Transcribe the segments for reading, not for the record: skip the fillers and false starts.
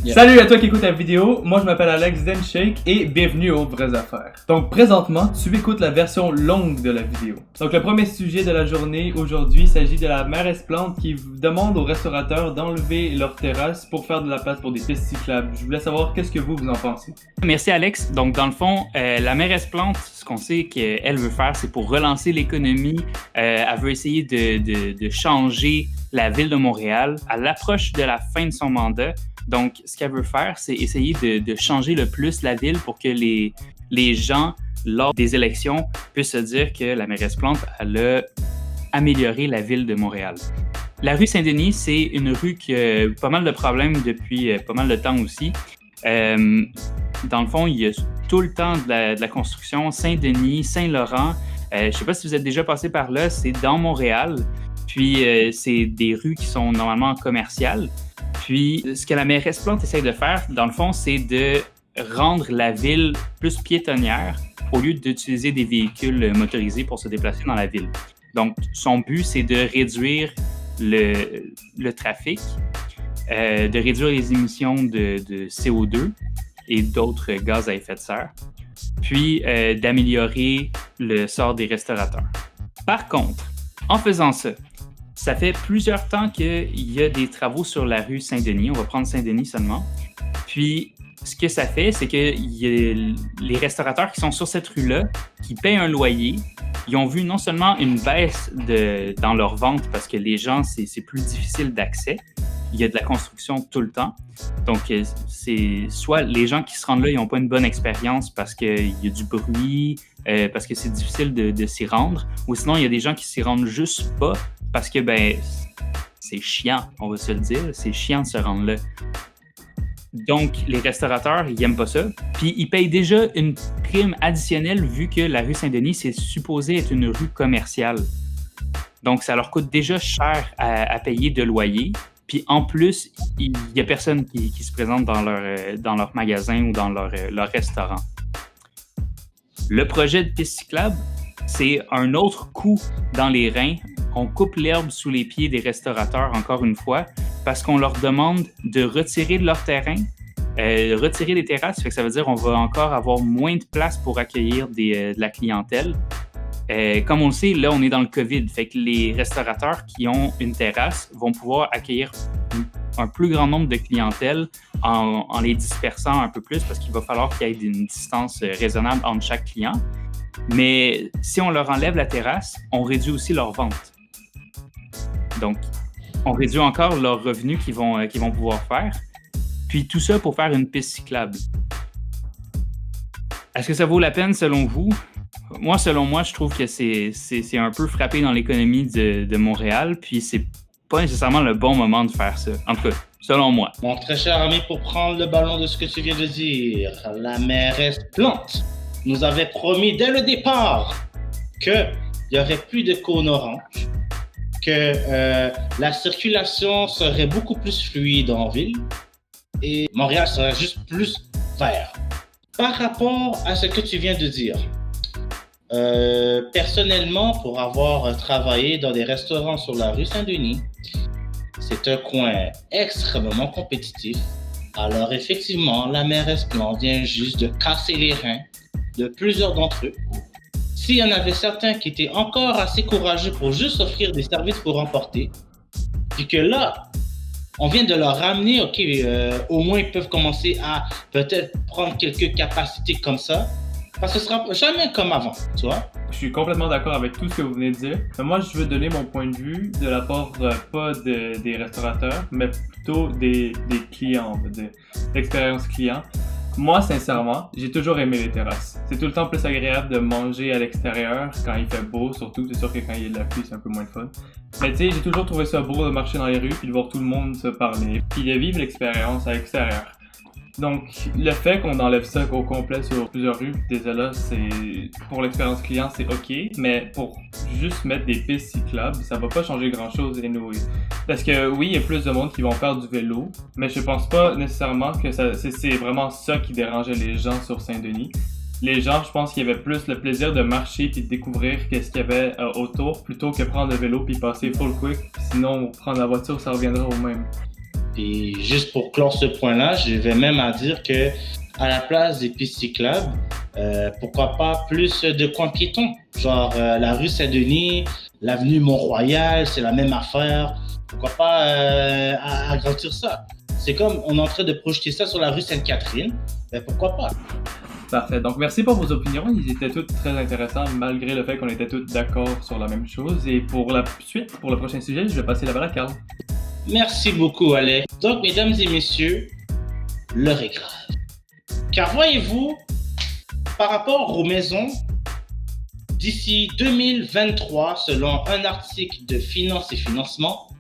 Yeah. Salut à toi qui écoute la vidéo, moi je m'appelle Alex Denshake et bienvenue aux Vraies Affaires. Donc présentement, tu écoutes la version longue de la vidéo. Donc le premier sujet de la journée aujourd'hui s'agit de la mairesse Plante qui demande aux restaurateurs d'enlever leur terrasse pour faire de la place pour des pistes cyclables. Je voulais savoir qu'est-ce que vous en pensez. Merci Alex. Donc dans le fond, la mairesse Plante, ce qu'on sait qu'elle veut faire, c'est pour relancer l'économie. Elle veut essayer de changer la ville de Montréal à l'approche de la fin de son mandat. Donc, ce qu'elle veut faire, c'est essayer de changer le plus la ville pour que les gens, lors des élections, puissent se dire que la mairesse Plante, elle a amélioré la ville de Montréal. La rue Saint-Denis, c'est une rue qui a pas mal de problèmes depuis pas mal de temps aussi. Dans le fond, il y a tout le temps de la construction. Saint-Denis, Saint-Laurent. Je ne sais pas si vous êtes déjà passé par là, c'est dans Montréal. Puis, c'est des rues qui sont normalement commerciales. Puis, ce que la mairesse Plante essaie de faire, dans le fond, c'est de rendre la ville plus piétonnière au lieu d'utiliser des véhicules motorisés pour se déplacer dans la ville. Donc, son but, c'est de réduire le trafic, de réduire les émissions de CO2 et d'autres gaz à effet de serre, puis d'améliorer le sort des restaurateurs. Par contre, en faisant ça, ça fait plusieurs temps qu'il y a des travaux sur la rue Saint-Denis. On va prendre Saint-Denis seulement. Puis, ce que ça fait, c'est que les restaurateurs qui sont sur cette rue-là, qui paient un loyer, ils ont vu non seulement une baisse dans leur vente parce que les gens, c'est plus difficile d'accès. Il y a de la construction tout le temps. Donc, c'est soit les gens qui se rendent là, ils n'ont pas une bonne expérience parce qu'il y a du bruit, parce que c'est difficile de s'y rendre. Ou sinon, il y a des gens qui s'y rendent juste pas parce que, c'est chiant, on va se le dire. C'est chiant de se rendre là. Donc, les restaurateurs, ils n'aiment pas ça. Puis, ils payent déjà une prime additionnelle vu que la rue Saint-Denis, c'est supposé être une rue commerciale. Donc, ça leur coûte déjà cher à payer de loyer. Puis, en plus, il n'y a personne qui se présente dans leur magasin ou dans leur restaurant. Le projet de piste cyclable, c'est un autre coup dans les reins. On coupe l'herbe sous les pieds des restaurateurs, encore une fois, parce qu'on leur demande de retirer de leur terrain, retirer des terrasses. Fait que ça veut dire qu'on va encore avoir moins de place pour accueillir de la clientèle. Comme on le sait, là, on est dans le COVID. Fait que les restaurateurs qui ont une terrasse vont pouvoir accueillir un plus grand nombre de clientèle en les dispersant un peu plus parce qu'il va falloir qu'il y ait une distance raisonnable entre chaque client. Mais si on leur enlève la terrasse, on réduit aussi leurs ventes. Donc, on réduit encore leurs revenus qu'ils vont pouvoir faire. Puis tout ça pour faire une piste cyclable. Est-ce que ça vaut la peine selon vous? Moi, selon moi, je trouve que c'est un peu frappé dans l'économie de Montréal, puis c'est pas nécessairement le bon moment de faire ça. En tout cas, selon moi. Mon très cher ami, pour prendre le ballon de ce que tu viens de dire, la mairesse Plante nous avait promis dès le départ qu'il n'y aurait plus de cônes oranges, que la circulation serait beaucoup plus fluide en ville et Montréal serait juste plus vert. Par rapport à ce que tu viens de dire, personnellement, pour avoir travaillé dans des restaurants sur la rue Saint-Denis, c'est un coin extrêmement compétitif. Alors effectivement, la mairesse Plante vient juste de casser les reins de plusieurs d'entre eux. S'il y en avait certains qui étaient encore assez courageux pour juste offrir des services pour emporter, puis que là, on vient de leur ramener, au moins ils peuvent commencer à peut-être prendre quelques capacités comme ça, parce que ce sera jamais comme avant, tu vois. Je suis complètement d'accord avec tout ce que vous venez de dire. Mais moi, je veux donner mon point de vue de la part pas des restaurateurs, mais plutôt des clients, de l'expérience client. Moi, sincèrement, j'ai toujours aimé les terrasses. C'est tout le temps plus agréable de manger à l'extérieur quand il fait beau, surtout. C'est sûr que quand il y a de la pluie, c'est un peu moins fun. Mais tu sais, j'ai toujours trouvé ça beau de marcher dans les rues puis de voir tout le monde se parler, puis de vivre l'expérience à l'extérieur. Donc, le fait qu'on enlève ça au complet sur plusieurs rues, désolé, c'est pour l'expérience client, c'est OK, mais pour juste mettre des pistes cyclables, ça va pas changer grand-chose anyway. Parce que oui, il y a plus de monde qui vont faire du vélo, mais je pense pas nécessairement que c'est vraiment ça qui dérangeait les gens sur Saint-Denis. Les gens, je pense qu'il y avait plus le plaisir de marcher puis de découvrir qu'est-ce qu'il y avait autour plutôt que prendre le vélo puis passer full quick. Sinon, prendre la voiture, ça reviendra au même. Et juste pour clore ce point-là, je vais même à dire que à la place des pistes cyclables, pourquoi pas plus de coins piétons, genre la rue Saint-Denis, l'avenue Mont-Royal, c'est la même affaire. Pourquoi pas agrandir ça? C'est comme on est en train de projeter ça sur la rue Sainte-Catherine, ben pourquoi pas? Parfait. Donc, merci pour vos opinions. Ils étaient toutes très intéressants, malgré le fait qu'on était tous d'accord sur la même chose. Et pour la suite, pour le prochain sujet, je vais passer la balle à Carl. Merci beaucoup, Alex. Donc, mesdames et messieurs, l'heure est grave. Car voyez-vous, par rapport aux maisons, d'ici 2023, selon un article de Finance et Financement,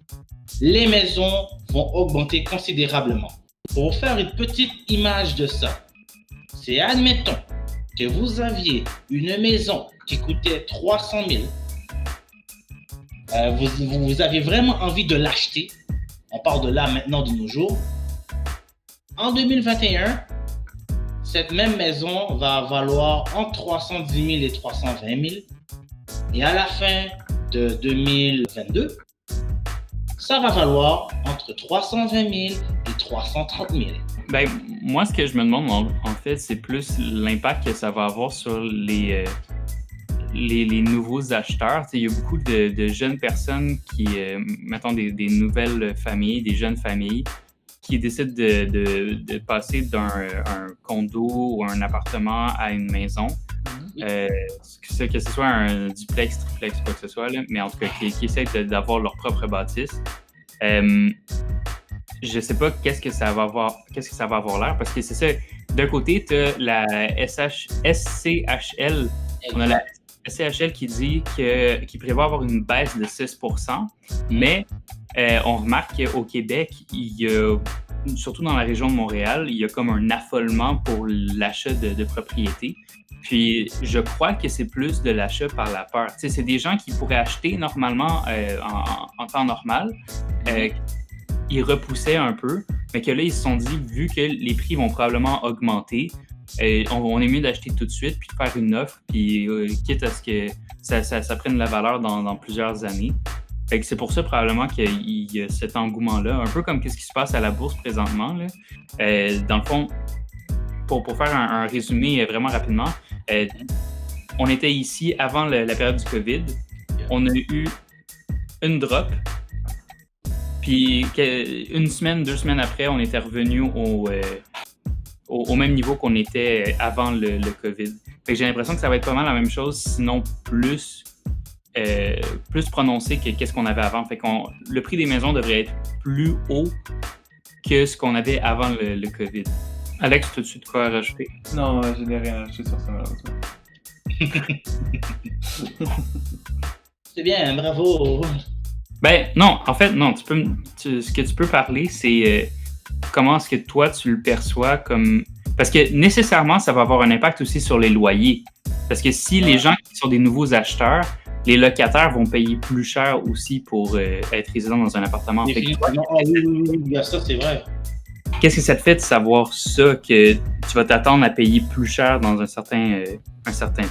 les maisons vont augmenter considérablement. Pour vous faire une petite image de ça, c'est admettons que vous aviez une maison qui coûtait 300 000. Vous avez vraiment envie de l'acheter. On parle de là maintenant de nos jours. En 2021, cette même maison va valoir entre 310 000 et 320 000. Et à la fin de 2022, ça va valoir entre 320 000 et 330 000. Ben, moi, ce que je me demande, en fait, c'est plus l'impact que ça va avoir sur les nouveaux acheteurs. Il y a beaucoup de jeunes personnes qui, mettons, des nouvelles familles, des jeunes familles, qui décident de passer d'un condo ou un appartement à une maison. Que ce soit un duplex, triplex, quoi que ce soit, là, mais en tout cas, qui essaient d'avoir leur propre bâtisse. Je sais pas qu'est-ce que ça va avoir l'air, parce que c'est ça. D'un côté, tu as la SCHL. On a la SCHL qui dit qu'il prévoit avoir une baisse de 6%, mais on remarque qu'au Québec, il y a, surtout dans la région de Montréal, il y a comme un affolement pour l'achat de propriétés. Puis, je crois que c'est plus de l'achat par la peur. Tu sais, c'est des gens qui pourraient acheter normalement en temps normal. Ils repoussaient un peu, mais que là, ils se sont dit, vu que les prix vont probablement augmenter, on est mieux d'acheter tout de suite, puis de faire une offre, puis quitte à ce que ça prenne la valeur dans plusieurs années. Fait que c'est pour ça probablement qu'il y a cet engouement-là, un peu comme ce qui se passe à la bourse présentement, là. Dans le fond, pour faire un résumé vraiment rapidement, on était ici avant la période du COVID. On a eu une drop. Puis une semaine, 2 semaines après, on était revenu au même niveau qu'on était avant le COVID. Fait que j'ai l'impression que ça va être pas mal la même chose, sinon plus prononcé que qu'est-ce qu'on avait avant. Fait que le prix des maisons devrait être plus haut que ce qu'on avait avant le COVID. Alex, as-tu de quoi rajouter? Non, je n'ai rien ajouté sur ça, malheureusement. C'est bien, bravo! Ben non, en fait, non. Ce que tu peux parler, c'est comment est-ce que toi, tu le perçois comme... Parce que nécessairement, ça va avoir un impact aussi sur les loyers. Parce que si les gens qui sont des nouveaux acheteurs, les locataires vont payer plus cher aussi pour être résidents dans un appartement. Oui, ça, c'est vrai. Qu'est-ce que ça te fait de savoir ça, que tu vas t'attendre à payer plus cher dans un certain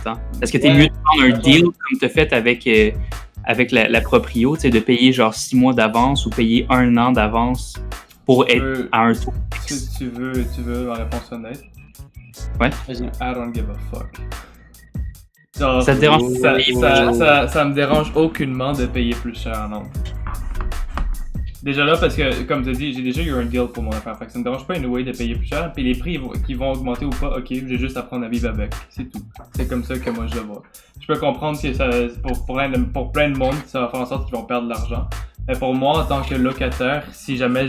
temps? Est-ce que tu es mieux de prendre un deal comme tu as fait avec la proprio, tu sais, de payer genre 6 mois d'avance ou payer 1 an d'avance pour être à un taux fixe? Tu veux ma réponse honnête? Ouais. I don't give a fuck. Genre, ça te dérange? Ça me dérange aucunement de payer plus cher, non. Déjà là, parce que, comme tu as dit, j'ai déjà eu un deal pour mon affaire. Fait que ça me dérange pas anyway de payer plus cher. Puis les prix qui vont augmenter ou pas, ok, j'ai juste à apprendre à vivre avec. C'est tout. C'est comme ça que moi je le vois. Je peux comprendre que ça, pour plein de monde, ça va faire en sorte qu'ils vont perdre de l'argent. Mais pour moi, en tant que locataire, si jamais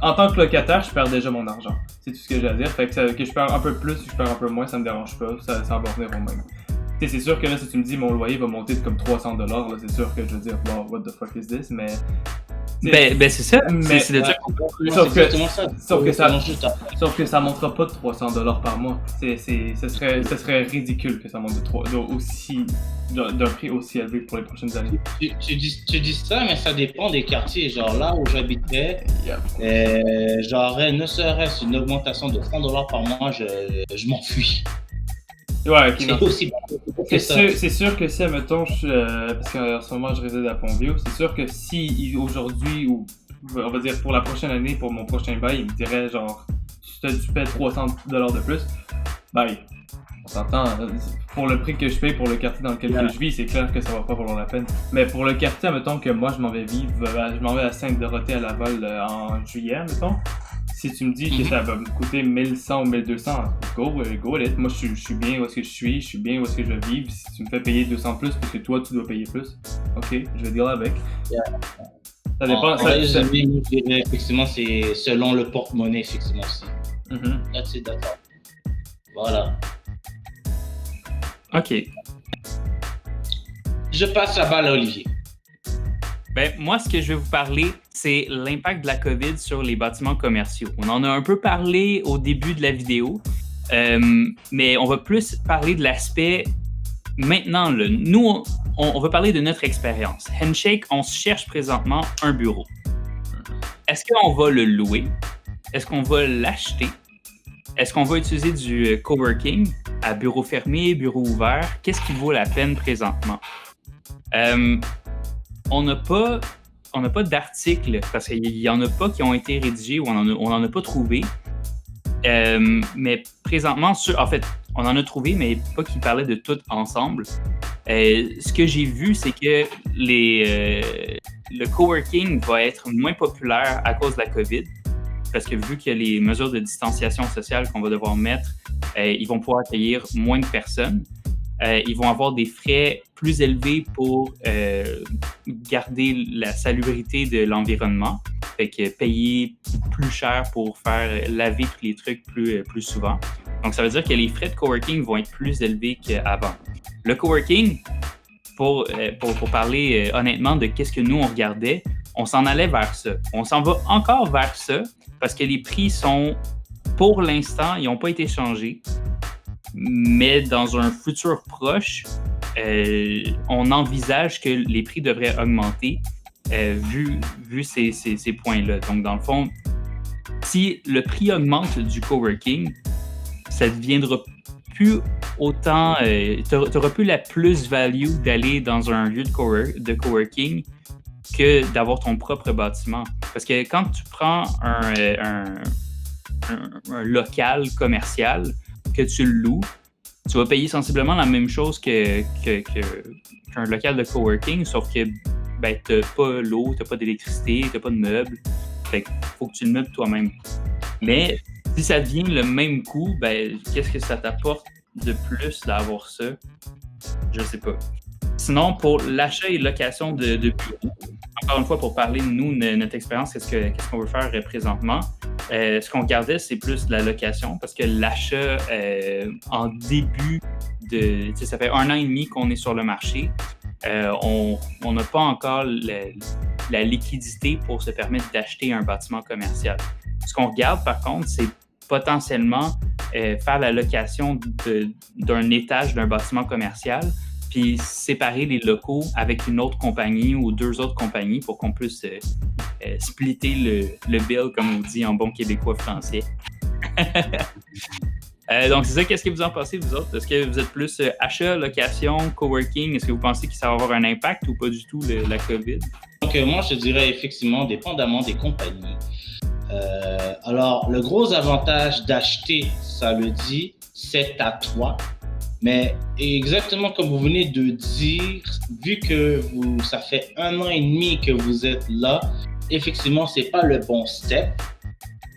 en tant que locataire, je perds déjà mon argent. C'est tout ce que j'ai à dire. Fait que je perds un peu plus ou je perds un peu moins, ça me dérange pas. Ça va revenir au même. C'est sûr que là, si tu me dis mon loyer va monter de comme $300, là, c'est sûr que je veux dire, wow, what the fuck is this? Mais. Ben c'est ça. C'est de dire sauf que ça montera pas de $300 par mois. Ce serait ridicule que ça monte d'un prix aussi élevé pour les prochaines années. Tu dis ça, mais ça dépend des quartiers. Genre là où j'habitais, j'aurais ne serait-ce une augmentation de $100 par mois, je m'enfuis. Ouais, okay, c'est sûr que si, admettons, parce qu'en ce moment je réside à Pont-Vieux, c'est sûr que si aujourd'hui ou on va dire pour la prochaine année, pour mon prochain bail, il me dirait genre, tu paies $300 de plus, bye. On s'entend, pour le prix que je paye pour le quartier dans lequel je vis, c'est clair que ça va pas valoir la peine. Mais pour le quartier, mettons que moi je m'en vais vivre, je m'en vais à Sainte-Dorothée à Laval en juillet, mettons. Si tu me dis que ça va me coûter 1100 ou 1200, go with it. Moi je suis bien où est-ce que je suis bien où est-ce que je vais vivre. Si tu me fais payer 200 plus parce que toi tu dois payer plus, ok, je vais deal avec. Ça dépend. Effectivement, c'est selon le porte-monnaie, effectivement aussi. That's it, d'accord. Voilà. OK. Je passe la balle à Olivier. Ben, moi, ce que je vais vous parler, c'est l'impact de la COVID sur les bâtiments commerciaux. On en a un peu parlé au début de la vidéo, mais on va plus parler de l'aspect maintenant. Là, nous, on va parler de notre expérience. Handshake, on se cherche présentement un bureau. Est-ce qu'on va le louer? Est-ce qu'on va l'acheter? Est-ce qu'on va utiliser du coworking à bureau fermé, bureau ouvert? Qu'est-ce qui vaut la peine présentement? On n'a pas d'articles, parce qu'il n'y en a pas qui ont été rédigés ou on n'en a pas trouvé. Mais présentement, en fait, on en a trouvé, mais pas qui parlaient de tout ensemble. Ce que j'ai vu, c'est que le coworking va être moins populaire à cause de la COVID. Parce que vu qu'il y a les mesures de distanciation sociale qu'on va devoir mettre, ils vont pouvoir accueillir moins de personnes. Ils vont avoir des frais plus élevés pour garder la salubrité de l'environnement. Fait que payer plus cher pour faire laver tous les trucs plus souvent. Donc, ça veut dire que les frais de coworking vont être plus élevés qu'avant. Le coworking, pour parler honnêtement de qu'est-ce que nous, on regardait, on s'en allait vers ça. On s'en va encore vers ça parce que les prix sont, pour l'instant, ils n'ont pas été changés. Mais dans un futur proche, on envisage que les prix devraient augmenter vu ces points-là. Donc, dans le fond, si le prix augmente du coworking, ça ne deviendra plus autant... tu n'auras plus la plus-value d'aller dans un lieu de coworking que d'avoir ton propre bâtiment. Parce que quand tu prends un local commercial, que tu le loues, tu vas payer sensiblement la même chose qu'un local de coworking, sauf que ben, tu n'as pas l'eau, tu n'as pas d'électricité, tu n'as pas de meubles. Fait qu'il faut que tu le meubles toi-même. Mais si ça devient le même coût, ben, qu'est-ce que ça t'apporte de plus d'avoir ça? Je ne sais pas. Sinon, pour l'achat et location de bureaux, encore une fois, pour parler de nous, notre expérience, qu'est-ce qu'on veut faire présentement, ce qu'on regardait, c'est plus de la location parce que l'achat en début de... Ça fait 1 an et demi qu'on est sur le marché. On n'a pas encore la liquidité pour se permettre d'acheter un bâtiment commercial. Ce qu'on regarde, par contre, c'est potentiellement faire la location d'un étage d'un bâtiment commercial puis séparer les locaux avec une autre compagnie ou 2 autres compagnies pour qu'on puisse splitter le bill, comme on dit en bon québécois français. Donc, c'est ça. Qu'est-ce que vous en pensez, vous autres? Est-ce que vous êtes plus achat, location, coworking? Est-ce que vous pensez que ça va avoir un impact ou pas du tout, la COVID? Donc, moi, je dirais effectivement, dépendamment des compagnies. Alors, le gros avantage d'acheter, ça le dit, c'est à toi. Mais exactement comme vous venez de dire, vu que ça fait 1 an et demi que vous êtes là, effectivement, c'est pas le bon step.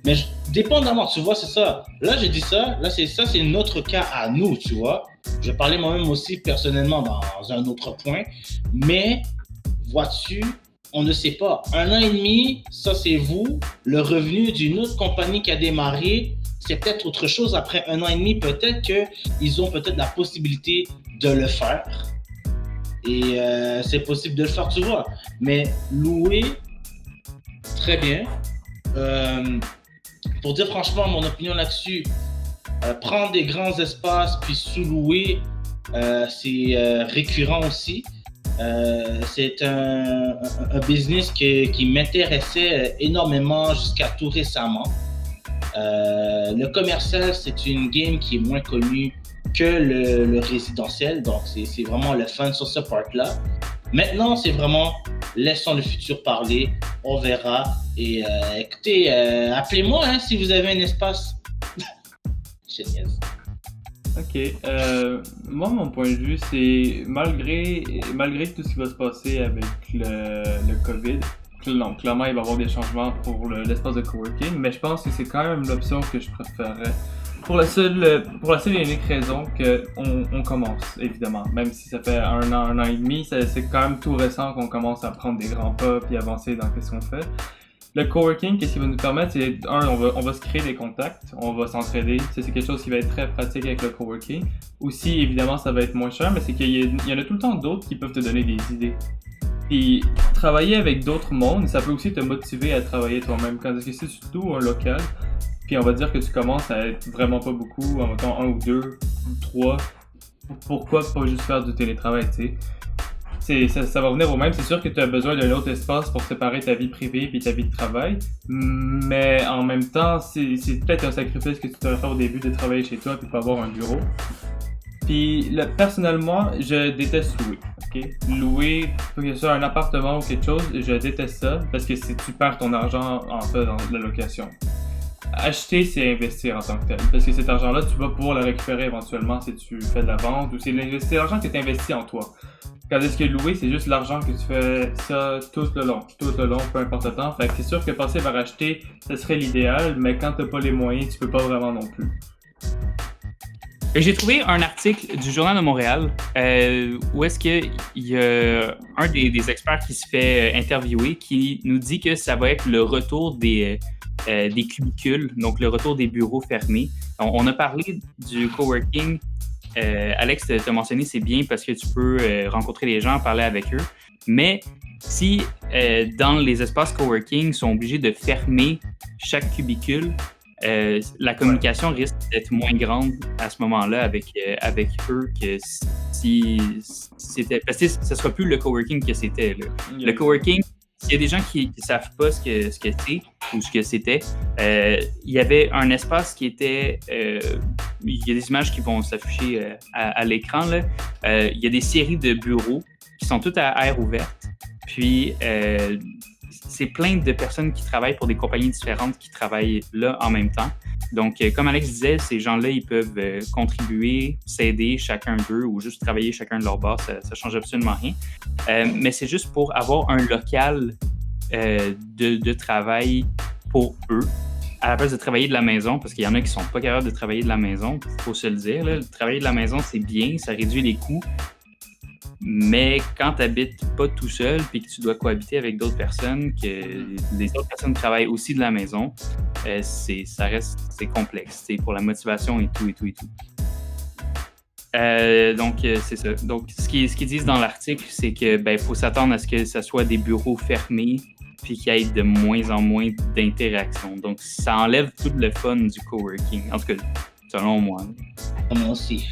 Mais dépendamment, tu vois, c'est ça. Là, je dis ça, là, c'est notre cas à nous, tu vois. Je vais parler moi-même aussi personnellement dans un autre point. Mais, vois-tu, on ne sait pas. 1 an et demi, ça, c'est vous. Le revenu d'une autre compagnie qui a démarré, c'est peut-être autre chose. Après 1 an et demi, peut-être qu'ils ont peut-être la possibilité de le faire. Et c'est possible de le faire, tu vois. Mais louer, très bien. Pour dire franchement, mon opinion là-dessus, prendre des grands espaces puis sous-louer, c'est récurrent aussi. C'est un business qui m'intéressait énormément jusqu'à tout récemment. Le commercial, c'est une game qui est moins connue que le résidentiel, donc c'est vraiment le fun sur ce part-là. Maintenant, c'est vraiment laissons le futur parler. on verra. Et écoutez, appelez-moi hein, si vous avez un espace. Génial. Ok. Moi, mon point de vue, c'est malgré tout ce qui va se passer avec le COVID, donc clairement, il va y avoir des changements pour l'espace de coworking, mais je pense que c'est quand même l'option que je préférerais. Pour la seule et unique raison qu'on commence, évidemment. Même si ça fait un an et demi, c'est quand même tout récent qu'on commence à prendre des grands pas puis avancer dans ce qu'on fait. Le coworking, qu'est-ce qu'il va nous permettre, c'est on va se créer des contacts, on va s'entraider. C'est quelque chose qui va être très pratique avec le coworking. Aussi, évidemment, ça va être moins cher, mais c'est qu'il y en a tout le temps d'autres qui peuvent te donner des idées. Puis travailler avec d'autres mondes, ça peut aussi te motiver à travailler toi-même. Quand c'est surtout un local, puis on va dire que tu commences à être vraiment pas beaucoup, en mettant 1 ou 2 ou 3, pourquoi pas juste faire du télétravail, tu sais? Ça va venir au même. C'est sûr que tu as besoin d'un autre espace pour séparer ta vie privée et ta vie de travail, mais en même temps, c'est peut-être un sacrifice que tu devrais faire au début de travailler chez toi puis pas avoir un bureau. Puis personnellement, je déteste louer. Okay? Louer, que ce soit un appartement ou quelque chose, je déteste ça parce que tu perds ton argent en fait dans la location. Acheter, c'est investir en tant que tel. Parce que cet argent-là, tu vas pouvoir le récupérer éventuellement si tu fais de la vente ou c'est l'argent que tu investis en toi. Quand est-ce que louer, c'est juste l'argent que tu fais ça tout le long, peu importe le temps. Fait que c'est sûr que passer vers acheter, ce serait l'idéal, mais quand t'as pas les moyens, tu peux pas vraiment non plus. J'ai trouvé un article du Journal de Montréal où est-ce qu'il y a un des experts qui se fait interviewer qui nous dit que ça va être le retour des cubicules, donc le retour des bureaux fermés. On a parlé du coworking. Alex t'a mentionné, c'est bien parce que tu peux rencontrer les gens, parler avec eux. Mais si dans les espaces coworking sont obligés de fermer chaque cubicule, la communication risque d'être moins grande à ce moment-là avec eux que si c'était... Parce que ce ne sera plus le coworking que c'était. Là. Le coworking, s'il y a des gens qui ne savent pas ce que c'est ou ce que c'était, il y avait un espace qui était... il y a des images qui vont s'afficher à l'écran. Là. Il y a des séries de bureaux qui sont toutes à air ouverte. Puis, c'est plein de personnes qui travaillent pour des compagnies différentes qui travaillent là en même temps. Donc, comme Alex disait, ces gens-là, ils peuvent contribuer, s'aider chacun d'eux ou juste travailler chacun de leur bord. Ça ne change absolument rien. Mais c'est juste pour avoir un local de travail pour eux, à la place de travailler de la maison, parce qu'il y en a qui ne sont pas capables de travailler de la maison, il faut se le dire. Là. Travailler de la maison, c'est bien, ça réduit les coûts. Mais quand tu n'habites pas tout seul puis que tu dois cohabiter avec d'autres personnes, que les autres personnes travaillent aussi de la maison, c'est complexe pour la motivation et tout. Donc, c'est ça. Donc, ce qu'ils disent dans l'article, c'est que faut s'attendre à ce que ce soit des bureaux fermés puis qu'il y ait de moins en moins d'interactions. Donc, ça enlève tout le fun du coworking. En tout cas, selon moi. Moi aussi.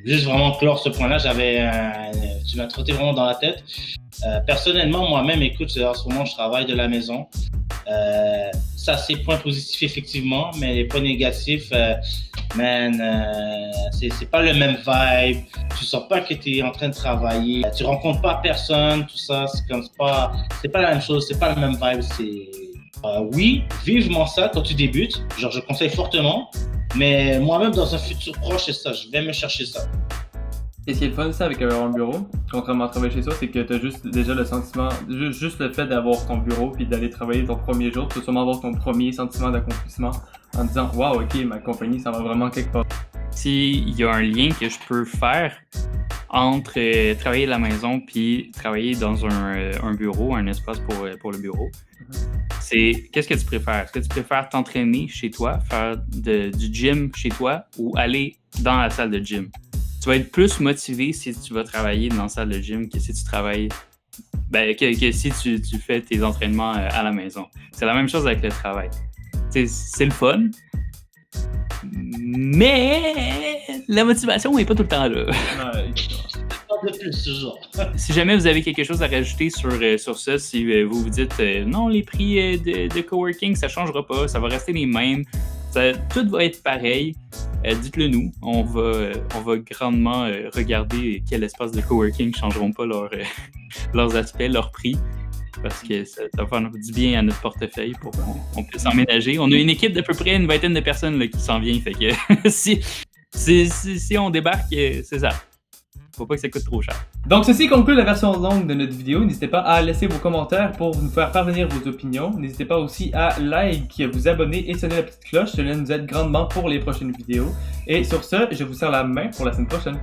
Juste vraiment clore ce point-là, tu m'as trotté vraiment dans la tête. Personnellement, moi-même, écoute, en ce moment, je travaille de la maison. Ça, c'est point positif, effectivement, mais les points négatifs, c'est pas le même vibe. Tu sens pas que tu es en train de travailler. Tu rencontres pas personne, tout ça. C'est pas la même chose, c'est pas le même vibe. Oui, vivement ça quand tu débutes. Genre, je conseille fortement. Mais moi-même, dans un futur proche, c'est ça. Je vais me chercher ça. Et ce qui est le fun, ça, avec un bureau, contrairement à travailler chez soi, c'est que tu as juste déjà le sentiment, juste le fait d'avoir ton bureau puis d'aller travailler ton premier jour, tu peux sûrement avoir ton premier sentiment d'accomplissement en disant « Wow, ok, ma compagnie, ça va vraiment quelque part. » S'il y a un lien que je peux faire entre travailler de la maison puis travailler dans un bureau, un espace pour le bureau, c'est qu'est-ce que tu préfères? Est-ce que tu préfères t'entraîner chez toi, faire du gym chez toi ou aller dans la salle de gym? Tu vas être plus motivé si tu vas travailler dans la salle de gym que si tu travailles, que si tu fais tes entraînements à la maison. C'est la même chose avec le travail. C'est le fun, mais la motivation n'est pas tout le temps là. De plus, toujours. Si jamais vous avez quelque chose à rajouter sur ça, si vous vous dites non, les prix de coworking, ça ne changera pas, ça va rester les mêmes, tout va être pareil, dites-le nous. On va grandement regarder quel espace de coworking ne changeront pas leurs aspects, leurs prix. parce que ça va faire du bien à notre portefeuille pour qu'on puisse emménager. On a une équipe d'à peu près une vingtaine de personnes là, qui s'en vient, fait que si on débarque, c'est ça. Faut pas que ça coûte trop cher. Donc ceci conclut la version longue de notre vidéo. N'hésitez pas à laisser vos commentaires pour nous faire parvenir vos opinions. N'hésitez pas aussi à like, vous abonner et sonner la petite cloche. Cela nous aide grandement pour les prochaines vidéos. Et sur ce, je vous serre la main pour la semaine prochaine.